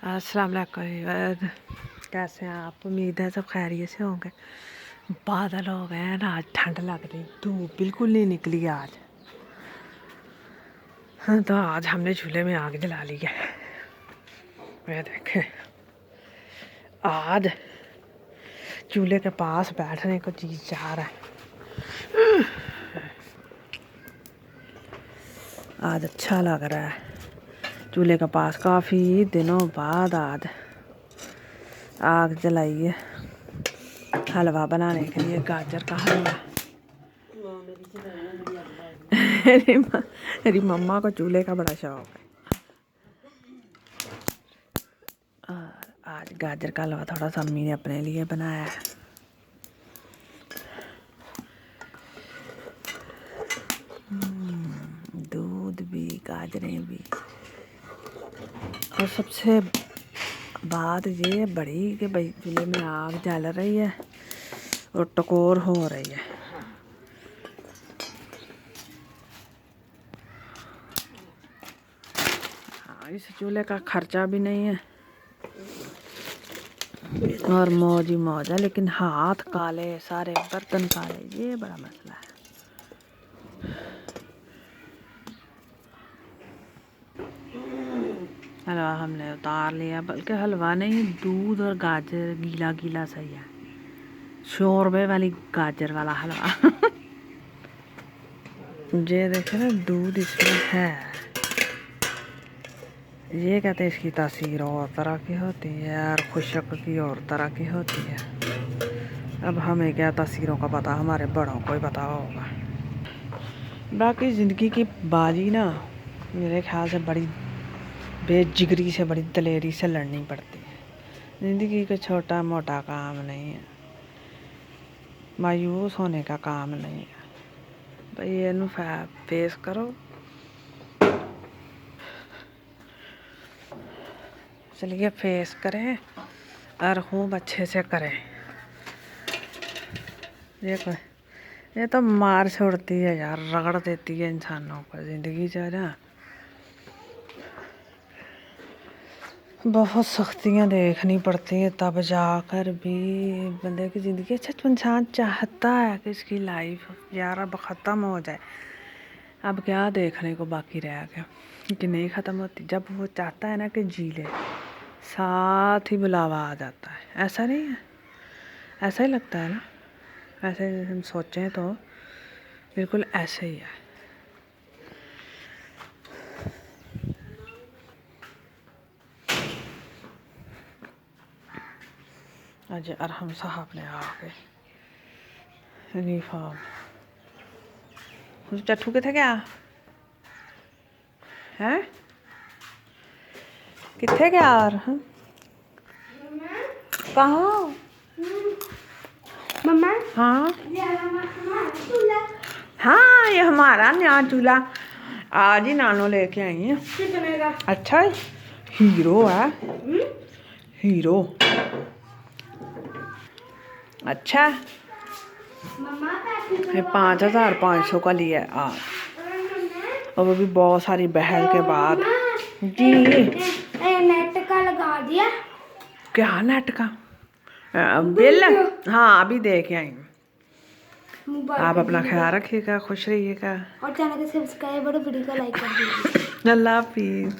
अस्सलाम वालेकुम। कैसे हैं आप? उम्मीद है सब खैरियत से होंगे। बादल हो गए हैं ना, आज ठंड लग रही, धूप बिल्कुल नहीं निकली आज। हाँ, तो आज हमने चूल्हे में आग जला ली है। ये देखें, आज चूल्हे के पास बैठने को जी चाह रहा है। आज अच्छा लग रहा है चूल्हे के पास, काफ़ी दिनों बाद आज आग जलाई है हलवा बनाने के लिए, गाजर का हलवा। मेरी मम्मा को चूल्हे का बड़ा शौक है। आज गाजर का हलवा थोड़ा सा अम्मी ने अपने लिए बनाया है। दूध भी, गाजरें भी, और सबसे बात ये बड़ी कि भाई चूल्हे में आग जल रही है और टकोर हो रही है। इस चूल्हे का खर्चा भी नहीं है और मौज ही मौज है, लेकिन हाथ काले, सारे बर्तन काले, ये बड़ा मसला है। हलवा हमने उतार लिया, बल्कि हलवा नहीं, दूध और गाजर गीला गीला सही है, शोरबे वाली गाजर वाला हलवा। ये देखे ना, दूध इसमें है। ये कहते हैं इसकी तासीर और तरह की होती है और खुशक की और तरह की होती है। अब हमें क्या तासीरों का पता, हमारे बड़ों को ही पता होगा। बाकी ज़िंदगी की बाजी ना मेरे ख्याल से बड़ी बेजिगरी से, बड़ी दलेरी से लड़नी पड़ती है। ज़िंदगी का छोटा मोटा काम नहीं है, मायूस होने का काम नहीं है भाई, ये फेस करो। चलिए फेस करें और खूब अच्छे से करें। ये तो मार छोड़ती है यार, रगड़ देती है इंसानों को ज़िंदगी जो है ना। बहुत सख्तियाँ देखनी पड़ती हैं तब जाकर भी बंदे की ज़िंदगी, अच्छा इंसान चाहता है कि इसकी लाइफ यार अब ख़त्म हो जाए। अब क्या देखने को बाकी रह गया कि नहीं ख़त्म होती। जब वो चाहता है ना कि जी ले, साथ ही बुलावा आ जाता है। ऐसा नहीं है? ऐसा ही लगता है ना? ऐसे हम सोचें तो बिल्कुल ऐसे ही है। आज अरहम साहब ने आके यूनिफॉर्म, चट्टू किथे गया है? किथे गया? अरहम कहाँ? मम्मा, हाँ चूल्हा हाँ, ये हमारा नया चूल्हा आज ही नानो लेके आई है। कितने का? अच्छा हीरो है, हीरो। अच्छा, मम्मा ये 5500 का लिया है आज, और वो भी बहुत सारी बहस के बाद। जी नेट का लगा दिया। क्या नेट का बिल? हाँ अभी दे के आई। आप अपना ख्याल रखिएगा, खुश रहिएगा और चैनल को सब्सक्राइब और वीडियो को लाइक कर दीजिए। अल्लाह हाफिज़।